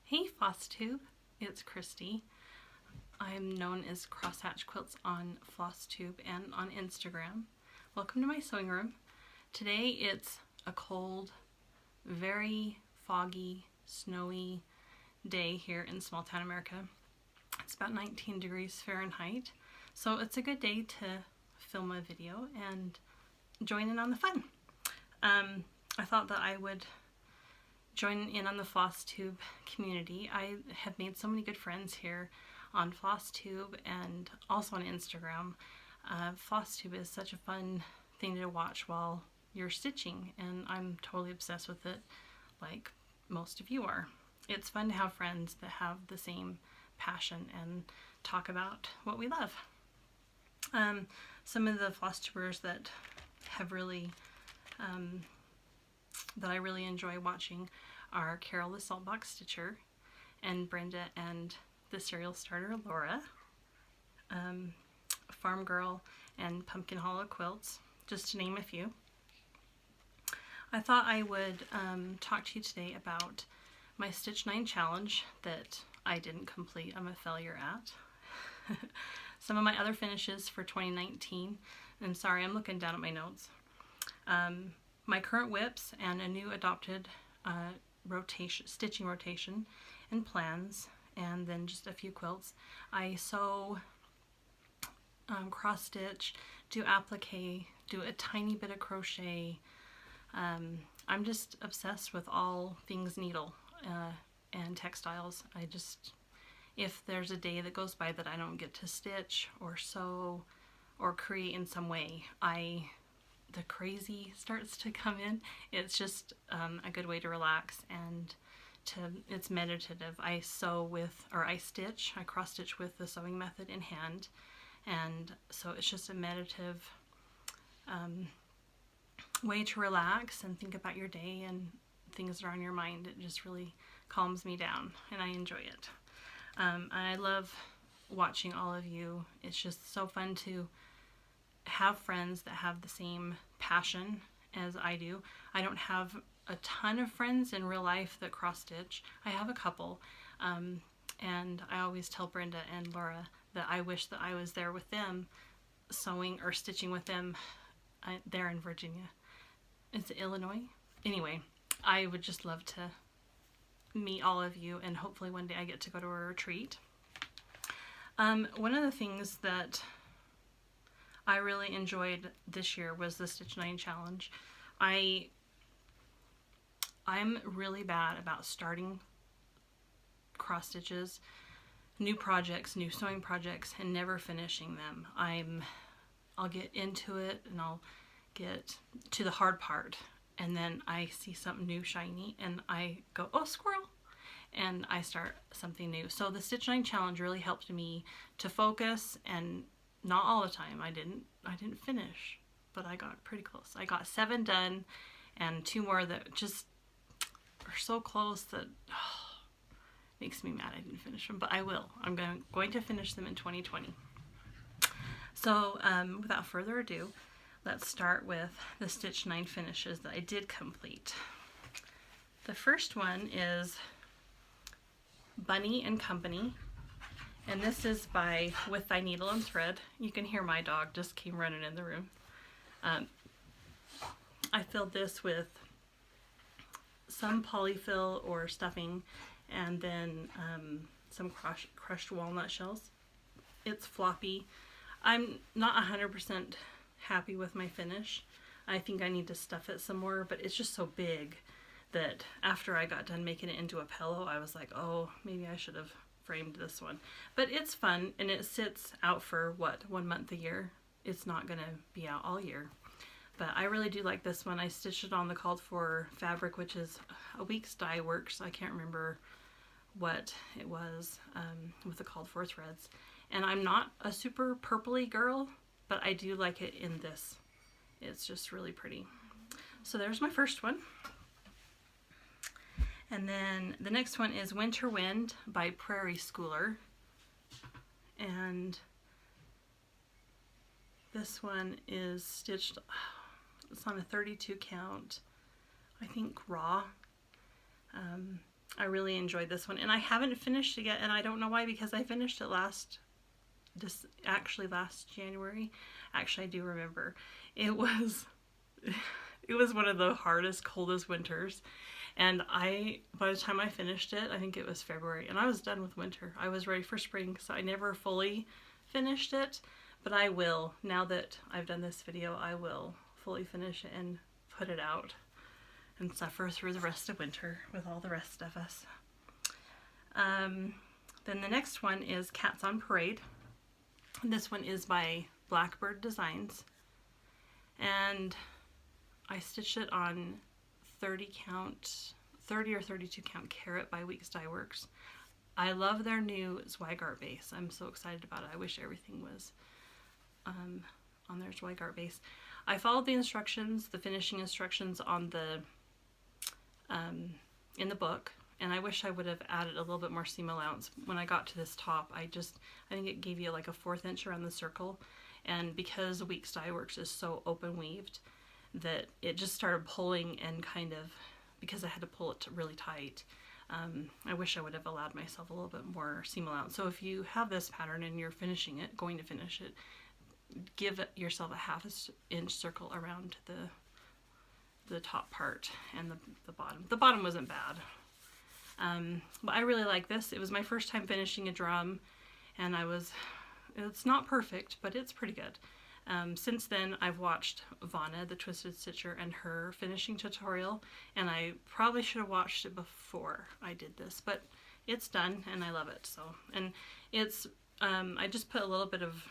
Hey Flosstube, it's Christy. I'm known as Crosshatch Quilts on Flosstube and on Instagram. Welcome to my sewing room. Today it's a cold, very foggy, snowy day here in small town America. It's about 19 degrees Fahrenheit, so it's a good day to film a video and join in on the fun. I thought that I would join in on the Flosstube community. I have made so many good friends here on Flosstube and also on Instagram. Flosstube is such a fun thing to watch while you're stitching, and I'm totally obsessed with it like most of you are. It's fun to have friends that have the same passion and talk about what we love. Some of the Flosstubers that have really that I really enjoy watching are Carol the Saltbox Stitcher and Brenda and the Serial Starter Laura, Farm Girl and Pumpkin Hollow Quilts, just to name a few. I thought I would talk to you today about my Stitch 9 challenge that I didn't complete. I'm a failure at. Some of my other finishes for 2019, and sorry, I'm looking down at my notes. My current whips and a new adopted stitching rotation and plans, and then just a few quilts. I sew, cross stitch, do applique, do a tiny bit of crochet. I'm just obsessed with all things needle and textiles. If there's a day that goes by that I don't get to stitch or sew or create in some way, the crazy starts to come in. It's just a good way to relax, and it's meditative. I cross stitch with the sewing method in hand, and so it's just a meditative way to relax and think about your day and things that are on your mind. It just really calms me down, and I enjoy it. I love watching all of you. It's just so fun to have friends that have the same passion as I do. I don't have a ton of friends in real life that cross stitch. I have a couple, and I always tell Brenda and Laura that I wish that I was there with them, sewing or stitching with them. They're in Virginia. Is it Illinois? Anyway, I would just love to meet all of you, and hopefully one day I get to go to a retreat. One of the things that I really enjoyed this year was the Stitch 9 challenge. I'm really bad about starting cross stitches, new projects, new sewing projects, and never finishing them. I'll get into it and I'll get to the hard part, and then I see something new shiny and I go, oh, squirrel, and I start something new. So the Stitch 9 challenge really helped me to focus, and not all the time. I didn't finish, but I got pretty close. I got 7 done and 2 more that just are so close that makes me mad I didn't finish them, but I will. I'm going to finish them in 2020. So without further ado, let's start with the Stitch 9 finishes that I did complete. The first one is Bunny and Company. And this is by With Thy Needle and Thread. You can hear my dog just came running in the room. I filled this with some polyfill or stuffing, and then some crushed walnut shells. It's floppy. I'm not 100% happy with my finish. I think I need to stuff it some more, but it's just so big that after I got done making it into a pillow, I was like, oh, maybe I should have framed this one. But it's fun, and it sits out for 1 month a year. It's not gonna be out all year, but I really do like this one. I stitched it on the called for fabric, which is a week's dye works. I can't remember what it was with the called for threads, and I'm not a super purpley girl, but I do like it in this. It's just really pretty. So there's my first one. And then the next one is Winter Wind by Prairie Schooler. And this one is stitched, it's on a 32 count, I think raw. I really enjoyed this one, and I haven't finished it yet, and I don't know why, because I finished it last January. Actually, I do remember. It was one of the hardest, coldest winters, and by the time I finished it, I think it was February, and I was done with winter. I was ready for spring, so I never fully finished it, but I will. Now that I've done this video, I will fully finish it and put it out and suffer through the rest of winter with all the rest of us. Then the next one is Cats on Parade. This one is by Blackbird Designs, and I stitched it on 30 or 32 count carrot by Weeks Dye Works. I love their new Zweigart base. I'm so excited about it. I wish everything was on their Zweigart base. I followed the instructions, the finishing instructions on the in the book, and I wish I would have added a little bit more seam allowance. When I got to this top, I think it gave you like a 1/4 inch around the circle, and because Weeks Dye Works is so open weaved that it just started pulling, and kind of, because I had to pull it really tight, I wish I would have allowed myself a little bit more seam allowance. So if you have this pattern and you're going to finish it, give yourself a 1/2 inch circle around the top part and the bottom. The bottom wasn't bad. But I really like this. It was my first time finishing a drum, and it's not perfect, but it's pretty good. Since then, I've watched Vanna, the Twisted Stitcher, and her finishing tutorial, and I probably should have watched it before I did this, but it's done, and I love it. So, and it's, I just put a little bit of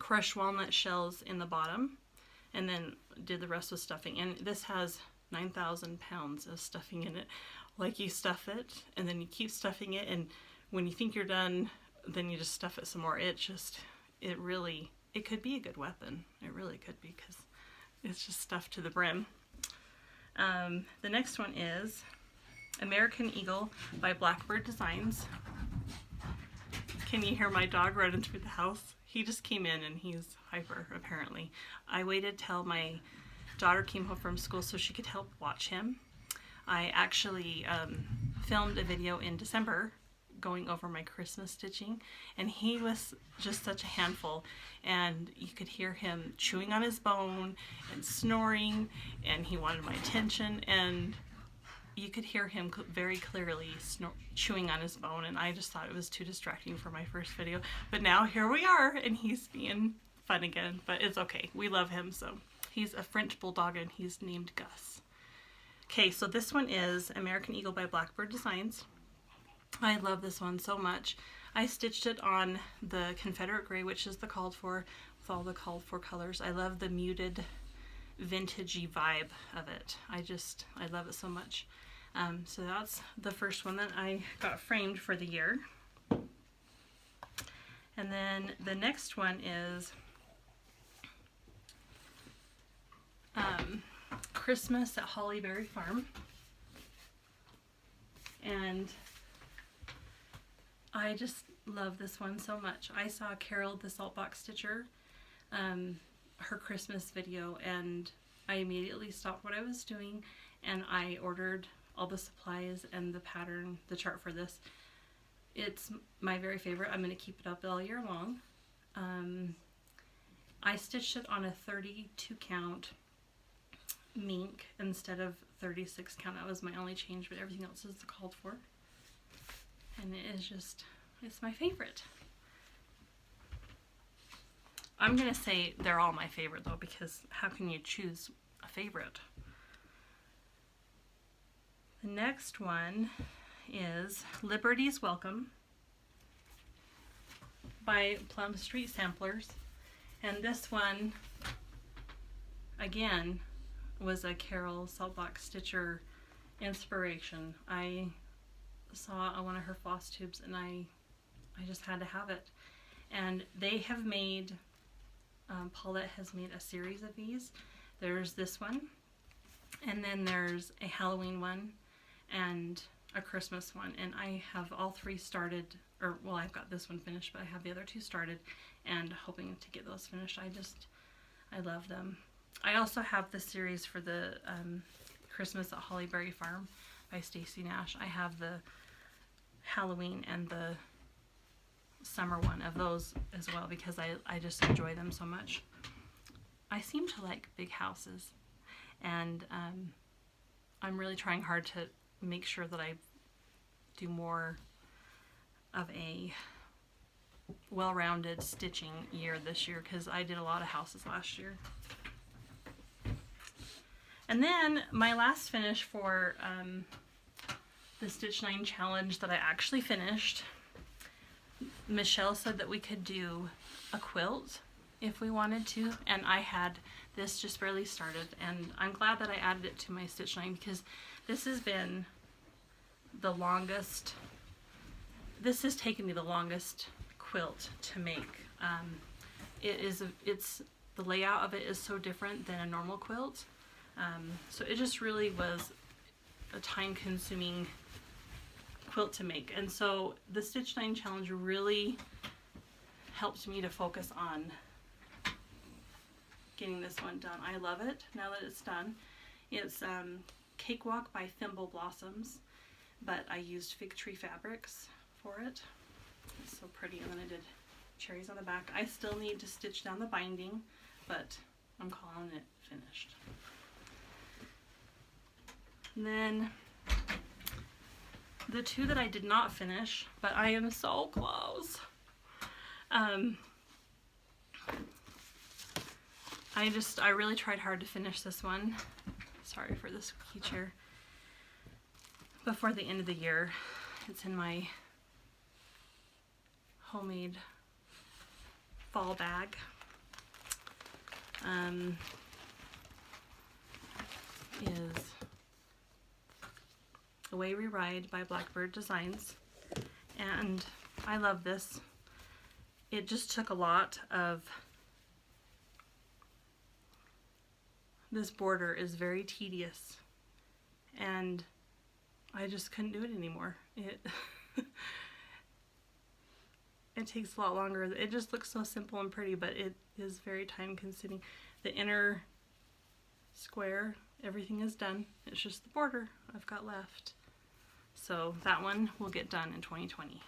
crushed walnut shells in the bottom, and then did the rest with stuffing. And this has 9,000 pounds of stuffing in it. Like, you stuff it, and then you keep stuffing it, and when you think you're done, then you just stuff it some more. It could be a good weapon. It really could be, because it's just stuffed to the brim. The next one is American Eagle by Blackbird Designs. Can you hear my dog running through the house? He just came in and he's hyper, apparently. I waited till my daughter came home from school so she could help watch him. I actually filmed a video in December going over my Christmas stitching, and he was just such a handful, and you could hear him chewing on his bone and snoring, and he wanted my attention, and you could hear him very clearly chewing on his bone, and I just thought it was too distracting for my first video. But now here we are, and he's being fun again, but it's okay. We love him. So he's a French bulldog, and he's named Gus. Okay, so this one is American Eagle by Blackbird Designs. I love this one so much. I stitched it on the Confederate Gray, which is the called for, with all the called for colors. I love the muted vintagey vibe of it. I love it so much. So that's the first one that I got framed for the year. And then the next one is Christmas at Hollyberry Farm. And I just love this one so much. I saw Carol, the Saltbox Stitcher, her Christmas video, and I immediately stopped what I was doing, and I ordered all the supplies and the pattern, the chart for this. It's my very favorite. I'm going to keep it up all year long. I stitched it on a 32 count mink instead of 36 count. That was my only change, but everything else is the called for. And it is just, it's my favorite. I'm going to say they're all my favorite though, because how can you choose a favorite? The next one is Liberty's Welcome by Plum Street Samplers. And this one, again, was a Carol Saltbox Stitcher inspiration. I saw on one of her floss tubes, and I just had to have it. And they have made, Paulette has made a series of these. There's this one, and then there's a Halloween one, and a Christmas one, and I have all three started, or well, I've got this one finished, but I have the other two started and hoping to get those finished. I love them. I also have the series for the Christmas at Hollyberry Farm. by Stacy Nash. I have the Halloween and the summer one of those as well because I just enjoy them so much. I seem to like big houses, and I'm really trying hard to make sure that I do more of a well-rounded stitching year this year because I did a lot of houses last year. And then my last finish for the Stitch 9 challenge that I actually finished, Michelle said that we could do a quilt if we wanted to, and I had this just barely started, and I'm glad that I added it to my Stitch 9 because this has been the longest, this has taken me the longest quilt to make. The layout of it is so different than a normal quilt, so it just really was a time-consuming quilt to make. And so the Stitch 9 challenge really helped me to focus on getting this one done. I love it now that it's done. It's Cakewalk by Thimbleblossoms, but I used Figtree fabrics for it. It's so pretty. And then I did cherries on the back. I still need to stitch down the binding, but I'm calling it finished. And then the two that I did not finish, but I am so close. I really tried hard to finish this one. Sorry for this squeaky chair. Before the end of the year. It's in my homemade fall bag. Is Away We Ride by Blackbird Designs, and I love this. It just took a lot of, this border is very tedious and I just couldn't do it anymore. It takes a lot longer. It just looks so simple and pretty, but it is very time consuming. The inner square, everything is done. It's just the border I've got left. So that one will get done in 2020.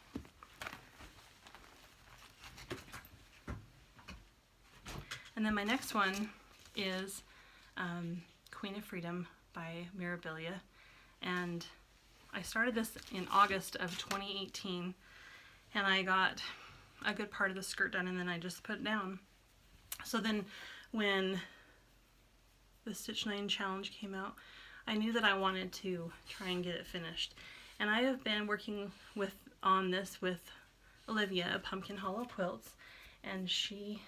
And then my next one is Queen of Freedom by Mirabilia. And I started this in August of 2018, and I got a good part of the skirt done, and then I just put it down. So then when the Stitch 9 challenge came out, I knew that I wanted to try and get it finished. And I have been working on this with Olivia of Pumpkin Hollow Quilts, and she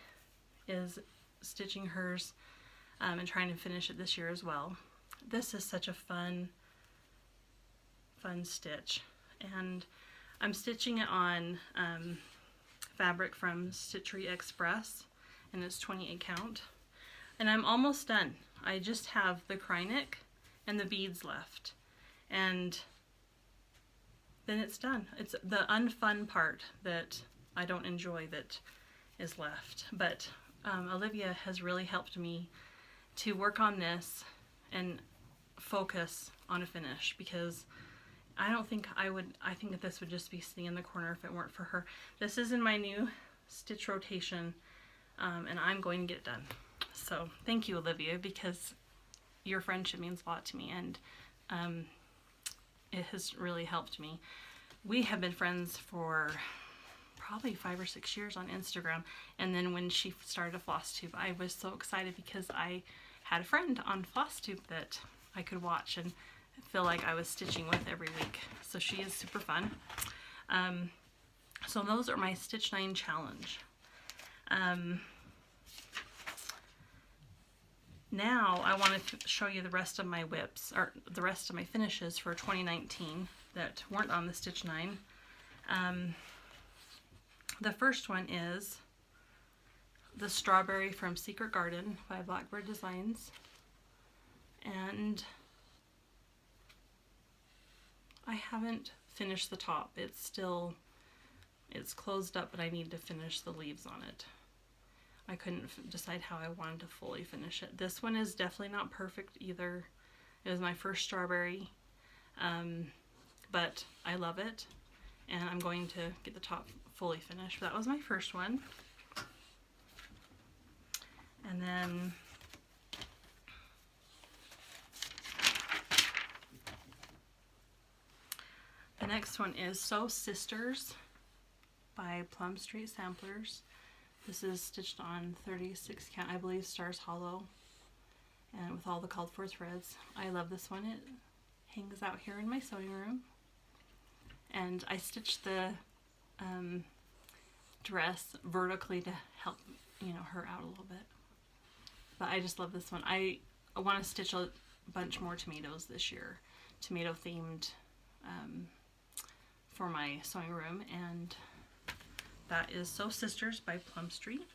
is stitching hers and trying to finish it this year as well. This is such a fun stitch, and I'm stitching it on fabric from Figtree Express, and it's 28 count, and I'm almost done. I just have the Krynic and the beads left, and then it's done. It's the unfun part that I don't enjoy that is left, but Olivia has really helped me to work on this and focus on a finish, because I think that this would just be sitting in the corner if it weren't for her. This is in my new stitch rotation, and I'm going to get it done. So thank you, Olivia, because your friendship means a lot to me, and it has really helped me. We have been friends for probably 5 or 6 years on Instagram, and then when she started a Flosstube, I was so excited because I had a friend on Flosstube that I could watch and feel like I was stitching with every week. So she is super fun. So those are my Stitch 9 challenge. Now I want to show you the rest of my whips, or the rest of my finishes for 2019 that weren't on the Stitch 9. The first one is the Strawberry from Secret Garden by Blackbird Designs, and I haven't finished the top. It's closed up, but I need to finish the leaves on it. I couldn't decide how I wanted to fully finish it. This one is definitely not perfect either. It was my first strawberry. but I love it, and I'm going to get the top fully finished. That was my first one. And then the next one is Sew Sisters by Plum Street Samplers. This is stitched on 36 count, I believe, Stars Hollow, and with all the called for threads. I love this one. It hangs out here in my sewing room. And I stitched the dress vertically to help, you know, her out a little bit. But I just love this one. I want to stitch a bunch more tomatoes this year, tomato themed, for my sewing room, and that is Sew Sisters by Plum Street.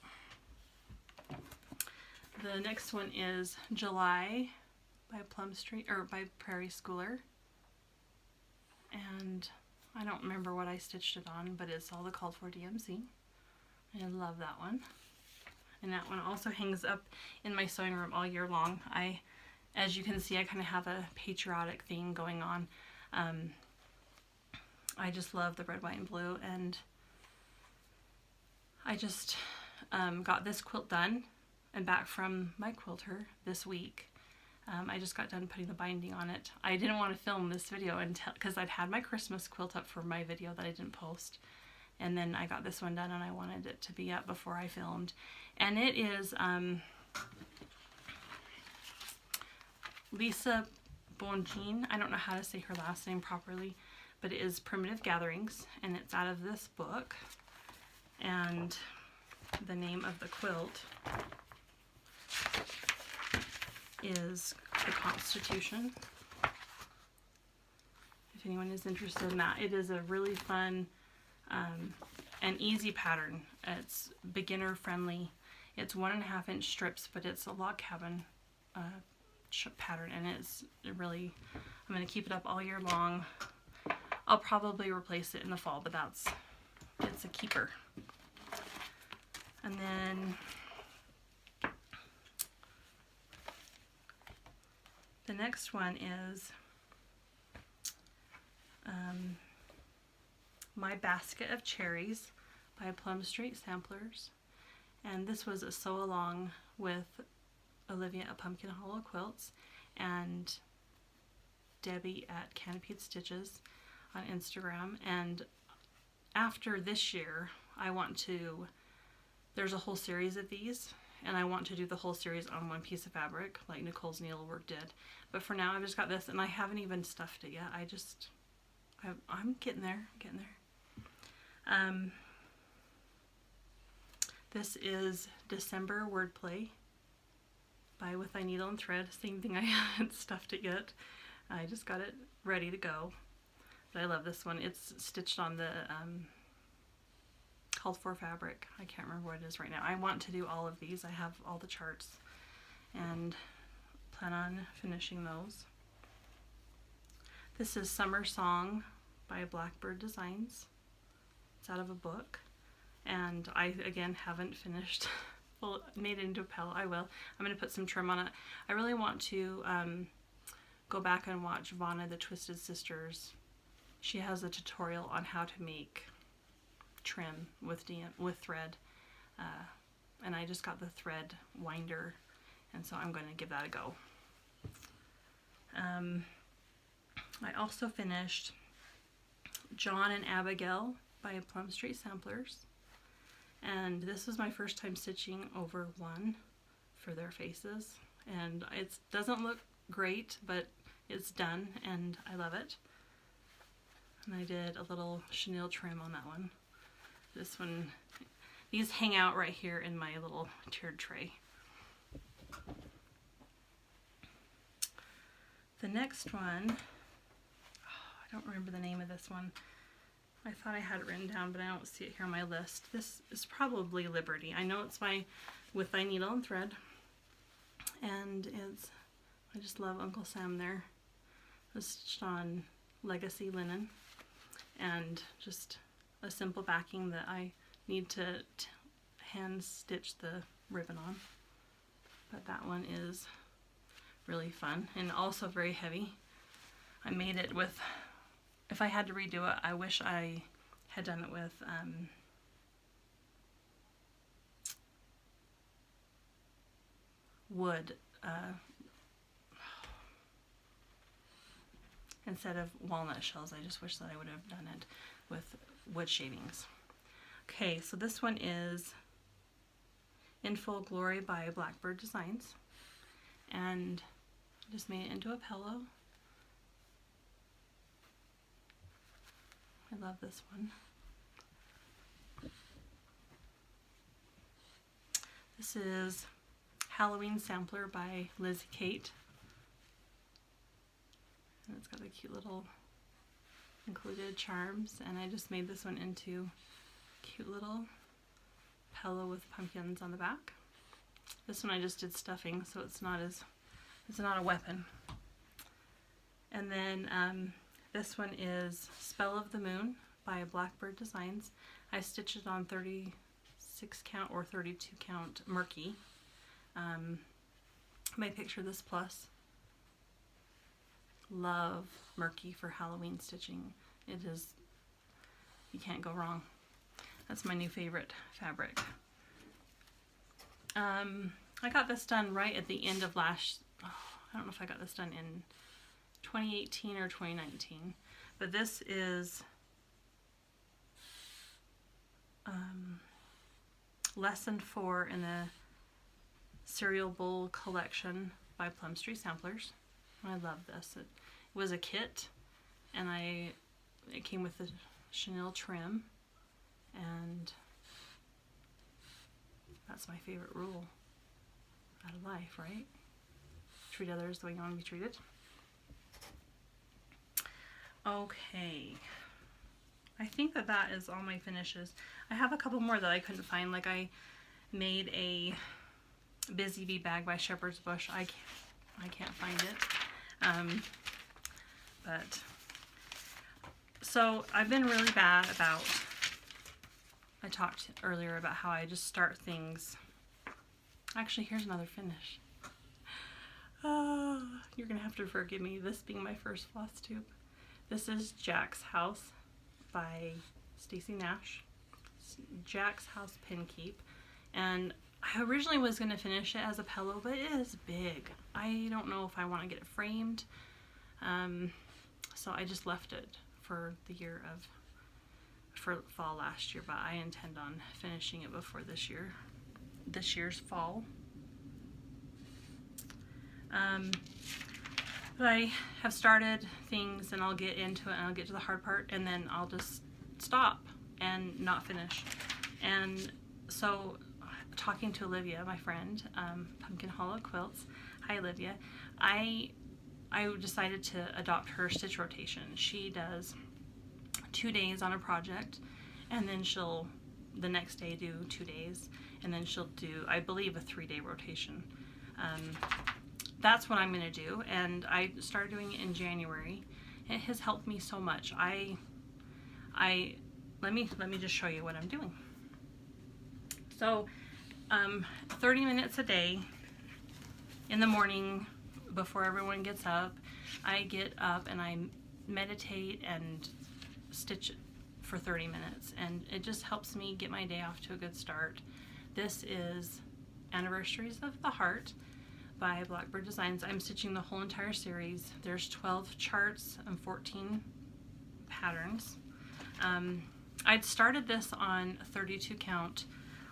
The next one is July by Plum Street, or by Prairie Schooler, and I don't remember what I stitched it on, but it's all the called for DMC. I love that one. And that one also hangs up in my sewing room all year long. As you can see, I kind of have a patriotic thing going on. I just love the red, white, and blue, and I just got this quilt done and back from my quilter this week. I just got done putting the binding on it. I didn't want to film this video until, because I'd had my Christmas quilt up for my video that I didn't post, and then I got this one done and I wanted it to be up before I filmed. And it is Lisa Bonjean. I don't know how to say her last name properly, but it is Primitive Gatherings, and it's out of this book. And the name of the quilt is The Constitution, if anyone is interested in that. It is a really fun and easy pattern. It's beginner friendly. It's 1.5 inch strips, but it's a log cabin pattern, and it's really, I'm going to keep it up all year long. I'll probably replace it in the fall, but it's a keeper. And then the next one is My Basket of Cherries by Plum Street Samplers. And this was a sew along with Olivia at Pumpkin Hollow Quilts and Debbie at Canopied Stitches on Instagram. And after this year, there's a whole series of these, and I want to do the whole series on one piece of fabric, like Nicole's Needlework did. But for now, I've just got this, and I haven't even stuffed it yet. I'm getting there, This is December Wordplay by With Thy Needle and Thread. Same thing, I haven't stuffed it yet. I just got it ready to go. But I love this one. It's stitched on the called for fabric. I can't remember what it is right now. I want to do all of these. I have all the charts and plan on finishing those. This is Summer Song by Blackbird Designs. It's out of a book, and I again haven't finished. Well, made it into a pillow. I will. I'm going to put some trim on it. I really want to go back and watch Vanna the Twisted Sisters. She has a tutorial on how to make trim with thread, and I just got the thread winder, and so I'm going to give that a go. I also finished John and Abigail by Plum Street Samplers, and this was my first time stitching over one for their faces, and it doesn't look great, but it's done and I love it. And I did a little chenille trim on that one. This one, these hang out right here in my little tiered tray. The next one, I don't remember the name of this one. I thought I had it written down, but I don't see it here on my list. This is probably Liberty. I know it's by With Thy Needle and Thread, and I just love Uncle Sam there. It's stitched on Legacy linen, and just a simple backing that I need to hand stitch the ribbon on. But that one is really fun and also very heavy. I made it with, if I had to redo it, I wish I had done it with wood instead of walnut shells. I just wish that I would have done it with wood shavings. Okay, so this one is In Full Glory by Blackbird Designs, and I just made it into a pillow. I love this one. This is Halloween Sampler by Lizzie Kate. And it's got the cute little included charms, and I just made this one into a cute little pillow with pumpkins on the back. This one I just did stuffing, so it's not a weapon. And then this one is Spell of the Moon by Blackbird Designs. I stitched it on 36 count or 32 count Murky. My picture this plus. Love Murky for Halloween stitching. It is, you can't go wrong. That's my new favorite fabric. I got this done right at the end of I don't know if I got this done in 2018 or 2019, but this is lesson 4 in the Cereal Bowl collection by Plum Samplers. I love this. It was a kit, and it came with the chenille trim, and that's my favorite rule out of life, right? Treat others the way you want to be treated. Okay, I think that is all my finishes. I have a couple more that I couldn't find. Like I made a Busy Bee bag by Shepherd's Bush. I can't find it. But so I've been really bad about, I talked earlier about how I just start things. Actually, here's another finish. You're gonna have to forgive me, this being my first floss tube. This is Jack's House by Stacy Nash. It's Jack's House Pinkeep, and I originally was going to finish it as a pillow, but it is big. I don't know if I want to get it framed, so I just left it for fall last year, but I intend on finishing it before this year's fall. But I have started things, and I'll get into it, and I'll get to the hard part, and then I'll just stop and not finish. And so, talking to Olivia, my friend, Pumpkin Hollow Quilts, hi Olivia, I decided to adopt her stitch rotation. She does 2 days on a project, and then she'll the next day do 2 days, and then she'll do, I believe, a 3-day rotation. That's what I'm going to do, and I started doing it in January. It has helped me so much. Let me just show you what I'm doing. So 30 minutes a day in the morning before everyone gets up, I get up and I meditate and stitch for 30 minutes, and it just helps me get my day off to a good start. This is Anniversaries of the Heart by Blackbird Designs. I'm stitching the whole entire series. There's 12 charts and 14 patterns. I'd started this on 32 count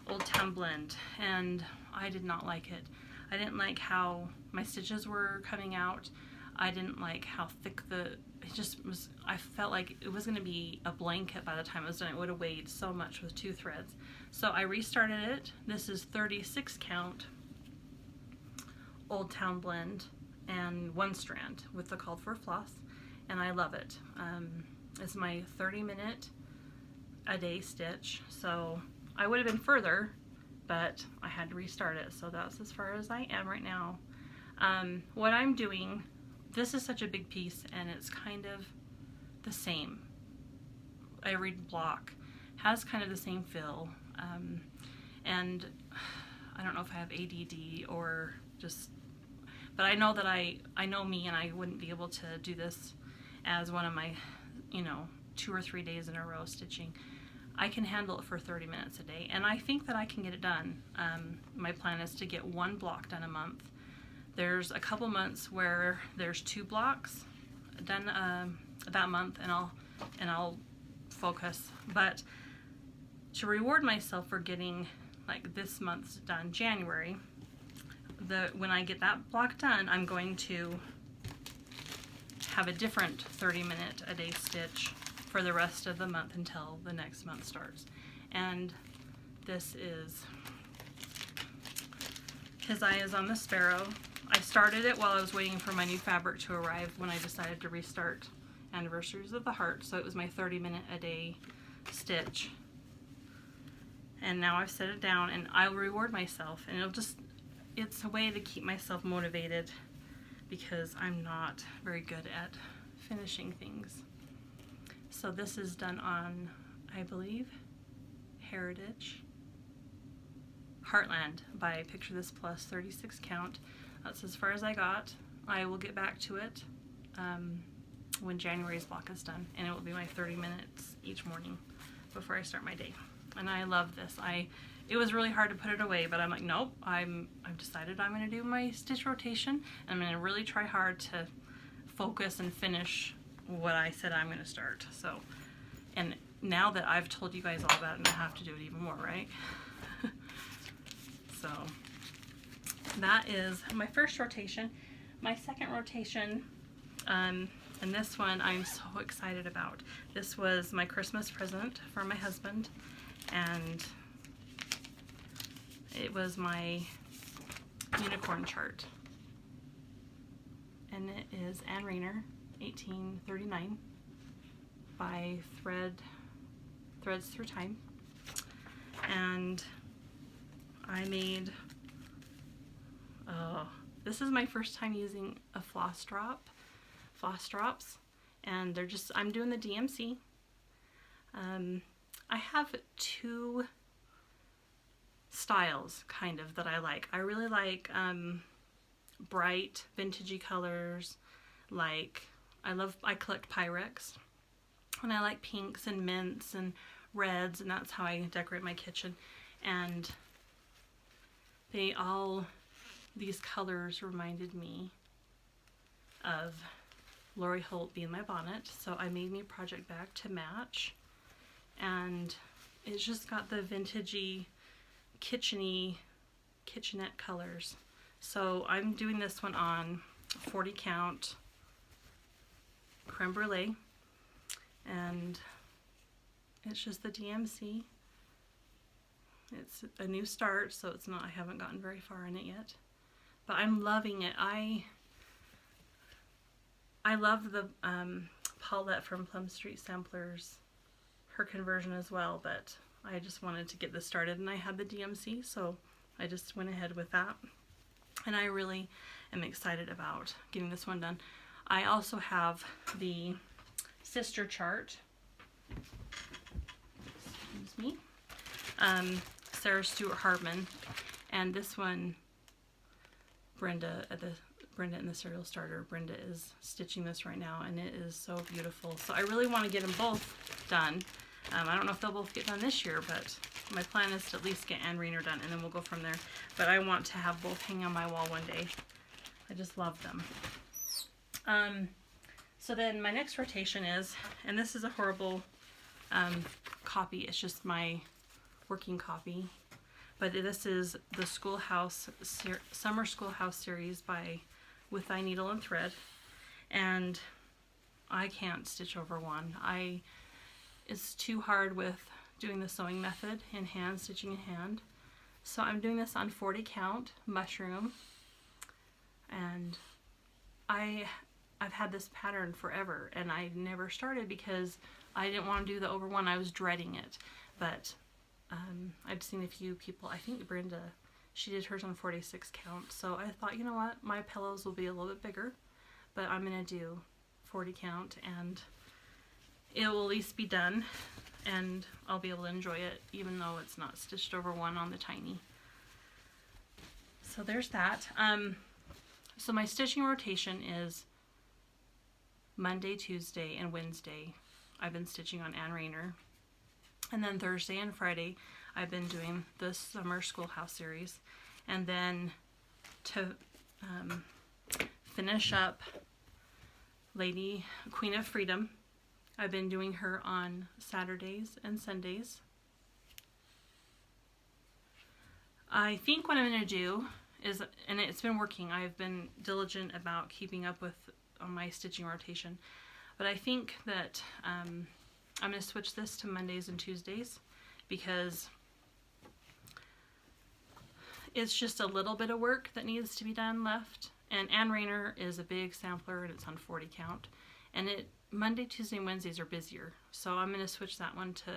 Old Town Blend, and I did not like it. I didn't like how my stitches were coming out. I didn't like how thick it just was. I felt like it was going to be a blanket by the time it was done. It would have weighed so much with 2 threads. So I restarted it. This is 36 count Old Town Blend and 1 strand with the called for floss, and I love it. It's my 30-minute a day stitch, so I would have been further, but I had to restart it, so that's as far as I am right now. What I'm doing, this is such a big piece, and it's kind of the same. Every block has kind of the same feel, and I don't know if I have ADD or just, but I know that I know me, and I wouldn't be able to do this as one of my, 2 or 3 days in a row stitching. I can handle it for 30 minutes a day, and I think that I can get it done. My plan is to get 1 block done a month. There's a couple months where there's 2 blocks done that month, and I'll focus. But to reward myself for getting like this month's done, January, when I get that block done, I'm going to have a different 30-minute a day stitch for the rest of the month until the next month starts. And this is His Eye is on the Sparrow. I started it while I was waiting for my new fabric to arrive when I decided to restart Anniversaries of the Heart. So it was my 30-minute a day stitch. And now I've set it down, and I'll reward myself, and it's a way to keep myself motivated because I'm not very good at finishing things. So this is done on, I believe, Heritage Heartland by Picture This Plus 36 count. That's as far as I got. I will get back to it when January's block is done, and it will be my 30 minutes each morning before I start my day. And I love this. It was really hard to put it away, but I'm like, nope, I've decided I'm going to do my stitch rotation. I'm going to really try hard to focus and finish what I said I'm going to start. So, and now that I've told you guys all about it, I have to do it even more, right? So that is my first rotation. My second rotation, and this one I'm so excited about. This was my Christmas present for my husband, and it was my unicorn chart. And it is Anne Rayner, 1839, by Threads Through Time. And I made, this is my first time using a floss drops, and I'm doing the DMC. I have 2 styles kind of that I like. I really like bright vintagey colors. Like I collect Pyrex, and I like pinks and mints and reds, and that's how I decorate my kitchen. And these colors reminded me of Lori Holt being my bonnet, so I made me a project bag to match, and it's just got the vintagey kitchenette colors. So I'm doing this one on 40 count creme brulee, and it's just the DMC. It's a new start, so I haven't gotten very far in it yet, but I'm loving it. I love the Paulette from Plum Street Samplers, her conversion as well, but I just wanted to get this started, and I had the DMC, so I just went ahead with that. And I really am excited about getting this one done. I also have the sister chart. Excuse me. Sarah Stewart Hardman, and this one, Brenda in the Serial Starter. Brenda is stitching this right now, and it is so beautiful. So I really want to get them both done. I don't know if they'll both get done this year, but my plan is to at least get Anne Rayner done, and then we'll go from there. But I want to have both hang on my wall one day. I just love them. So then my next rotation is, and this is a horrible copy. It's just my working copy. But this is the Summer Schoolhouse series by With Thy Needle and Thread. And I can't stitch over one. It's too hard with doing the sewing method in hand, stitching in hand. So I'm doing this on 40 count mushroom, and I've had this pattern forever, and I never started because I didn't want to do the over one. I was dreading it, but I've seen a few people. I think Brenda, she did hers on 46 count, so I thought, you know what, my pillows will be a little bit bigger, but I'm gonna do 40 count, and it will at least be done, and I'll be able to enjoy it even though it's not stitched over one on the tiny. So there's that. So my stitching rotation is Monday, Tuesday, and Wednesday I've been stitching on Ann Rainer. And then Thursday and Friday I've been doing the Summer Schoolhouse series. And then to finish up Lady Queen of Freedom, I've been doing her on Saturdays and Sundays. I think what I'm going to do is, and it's been working, I've been diligent about keeping up with my stitching rotation, but I think that I'm going to switch this to Mondays and Tuesdays because it's just a little bit of work that needs to be done left. And Ann Rainer is a big sampler and it's on 40 count. And Monday, Tuesday, and Wednesdays are busier. So I'm going to switch that one to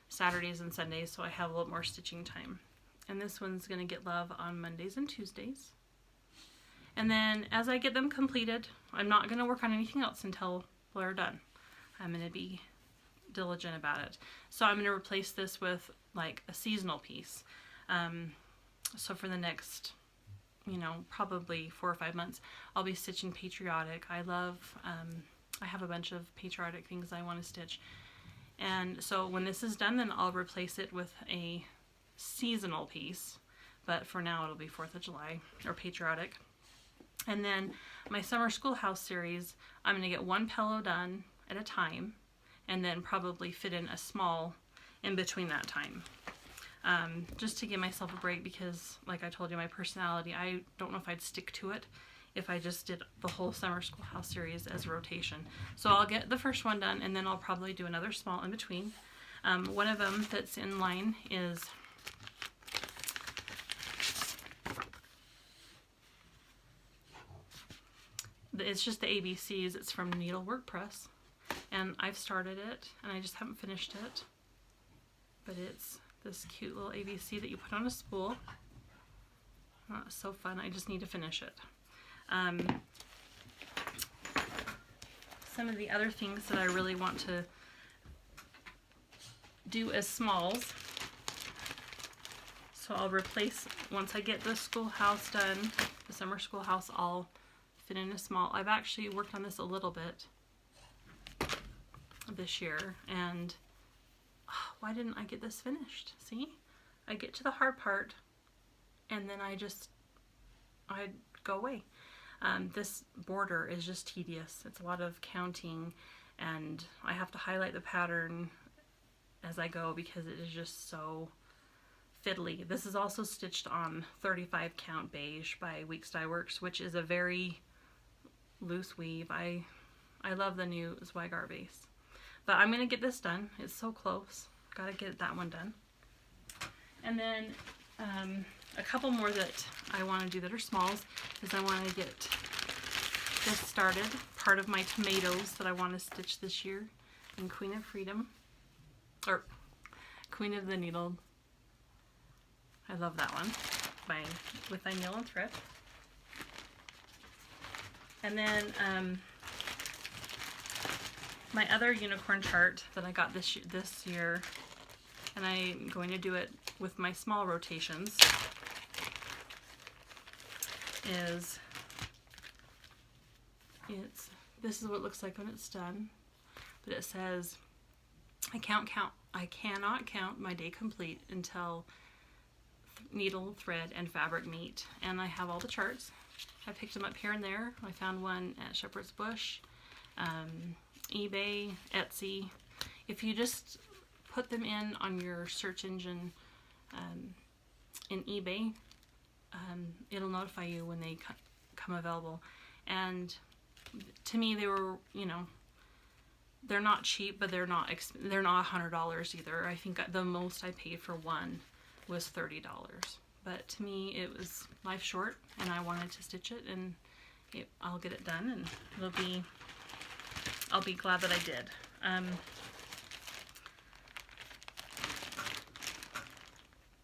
Saturdays and Sundays so I have a little more stitching time. And this one's going to get love on Mondays and Tuesdays. And then as I get them completed, I'm not going to work on anything else until they're done. I'm going to be diligent about it. So I'm going to replace this with like a seasonal piece. So for the next, probably 4 or 5 months, I'll be stitching patriotic. I have a bunch of patriotic things I want to stitch. And so when this is done, then I'll replace it with a seasonal piece. But for now, it'll be 4th of July or patriotic. And then my Summer Schoolhouse series, I'm going to get one pillow done at a time and then probably fit in a small in between that time. Just to give myself a break because, like I told you, my personality, I don't know if I'd stick to it if I just did the whole Summer Schoolhouse series as a rotation. So I'll get the first one done and then I'll probably do another small in between. One of them that's in line is it's just the ABCs. It's from Needlework Press, and I've started it and I just haven't finished it, but it's this cute little ABC that you put on a spool. Oh, it's so fun. I just need to finish it. Some of the other things that I really want to do as smalls, so I'll replace, once I get the schoolhouse done, the Summer Schoolhouse, I'll fit in a small. I've actually worked on this a little bit this year, and why didn't I get this finished? See? I get to the hard part and then I go away. This border is just tedious. It's a lot of counting and I have to highlight the pattern as I go because it is just so fiddly. This is also stitched on 35 count beige by Weeks Dye Works, which is a very loose weave. I love the new Zweigart base. But I'm going to get this done. It's so close. Gotta get that one done. And then a couple more that I want to do that are smalls is I want to get this started. Part of my tomatoes that I want to stitch this year in Queen of Freedom, or Queen of the Needle. I love that one with my needle and thread. And then my other unicorn chart that I got this year, and I'm going to do it with my small rotations, this is what it looks like when it's done, but it says, I cannot count my day complete until needle, thread, and fabric meet. And I have all the charts. I picked them up here and there. I found one at Shepherd's Bush, eBay, Etsy. If you just put them in on your search engine in eBay, it'll notify you when they come available. And to me, they were, they're not cheap, but they're not $100 either. I think the most I paid for one was $30. But to me, it was life short, and I wanted to stitch it, and I'll get it done, and I'll be glad that I did.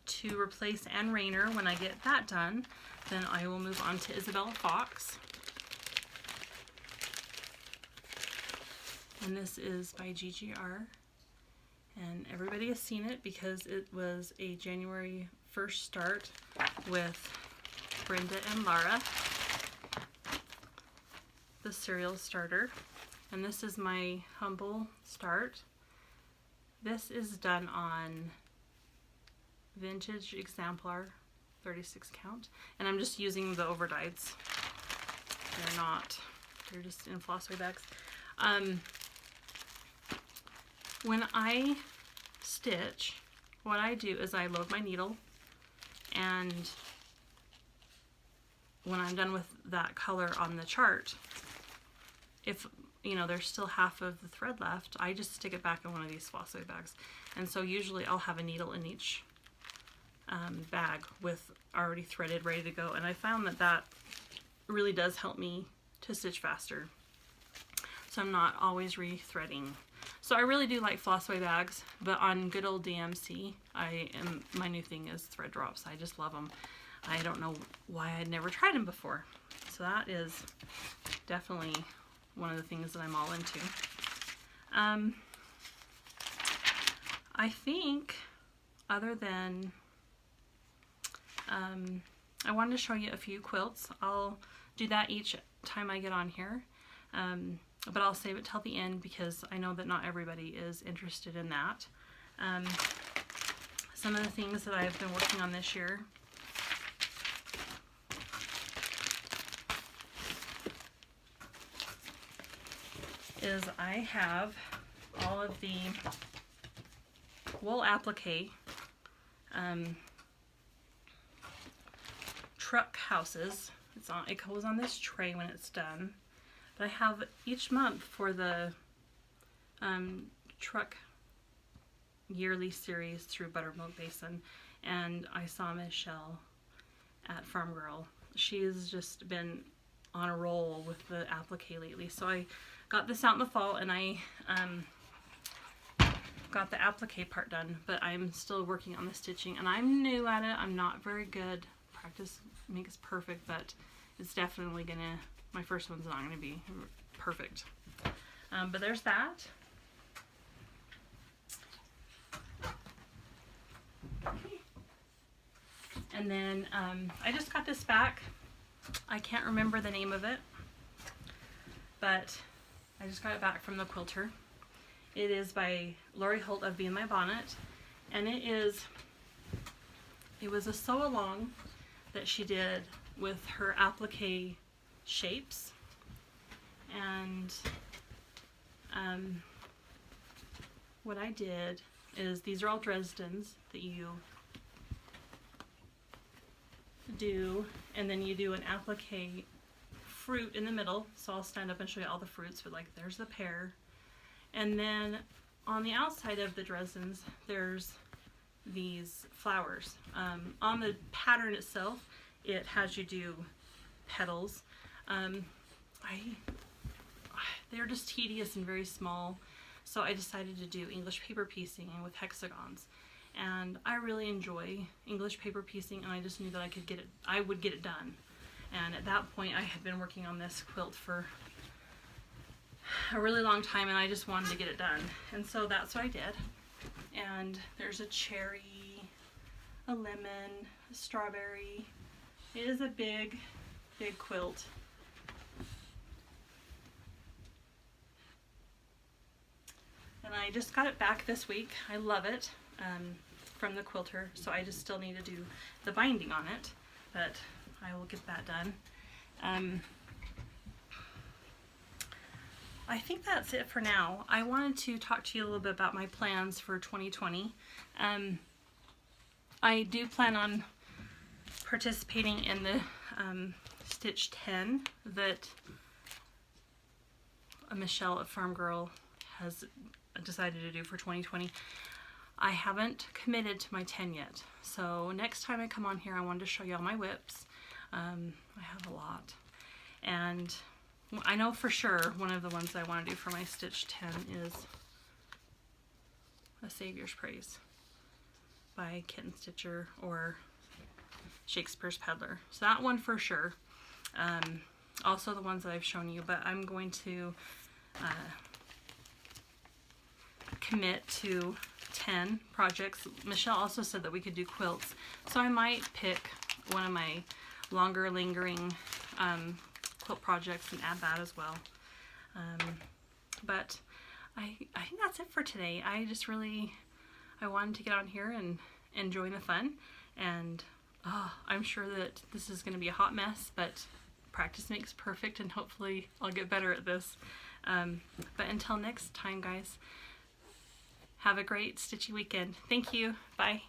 To replace Ann Rainer, when I get that done, then I will move on to Isabella Fox. And this is by GGR. And everybody has seen it because it was a January 1st start with Brenda and Lara, the cereal starter. and this is my humble start. This is done on vintage exemplar 36 count, and I'm just using the overdyes. They're just in Flosstube bags. When I stitch, what I do is I load my needle, and when I'm done with that color on the chart, if you know there's still half of the thread left, I just stick it back in one of these Flosstube bags. And so usually I'll have a needle in each bag with already threaded, ready to go, and I found that that really does help me to stitch faster, so I'm not always re-threading. So I really do like Flosstube bags, but on good old DMC, my new thing is thread drops. I just love them. I don't know why I'd never tried them before. So that is definitely one of the things that I'm all into. I think other than, I wanted to show you a few quilts. I'll do that each time I get on here. But I'll save it till the end because I know that not everybody is interested in that. Some of the things that I've been working on this year. Is I have all of the wool applique truck houses. It goes on this tray when it's done. But I have each month for the truck yearly series through Buttermilk Basin, and I saw Michelle at Farm Girl. She's just been on a roll with the applique lately, so I got this out in the fall, and I got the applique part done, but I'm still working on the stitching, and I'm new at it. I'm not very good. Practice makes perfect, but it's definitely gonna, my first one's not gonna be perfect. But there's that. And then I just got this back. I can't remember the name of it, but I just got it back from the quilter. It is by Lori Holt of Be in My Bonnet, and it was a sew along that she did with her applique shapes, and what I did is, these are all Dresdens that you do, and then you do an applique fruit in the middle. So I'll stand up and show you all the fruits, but like there's the pear, and then on the outside of the Dresdens there's these flowers. On the pattern itself it has you do petals. They're just tedious and very small, so I decided to do English paper piecing with hexagons, and I really enjoy English paper piecing, and I just knew that I would get it done. And at that point I had been working on this quilt for a really long time, and I just wanted to get it done, and so that's what I did. And there's a cherry, a lemon, a strawberry. It is a big quilt. And I just got it back this week. I love it, from the quilter, so I just still need to do the binding on it, but I will get that done. I think that's it for now. I wanted to talk to you a little bit about my plans for 2020. I do plan on participating in the Stitch 10 that Michelle at Farm Girl has decided to do for 2020. I haven't committed to my 10 yet, so next time I come on here I wanted to show you all my whips. I have a lot, and I know for sure one of the ones I want to do for my Stitch 10 is A Savior's Praise by Kitten Stitcher or Shakespeare's Peddler. So that one for sure. Also the ones that I've shown you, but I'm going to commit to 10 projects. Michelle also said that we could do quilts, so I might pick one of my longer lingering quilt projects and add that as well. But I think that's it for today. I wanted to get on here and join the fun, and I'm sure that this is going to be a hot mess, but practice makes perfect, and hopefully I'll get better at this. But until next time, guys, have a great stitchy weekend. Thank you. Bye.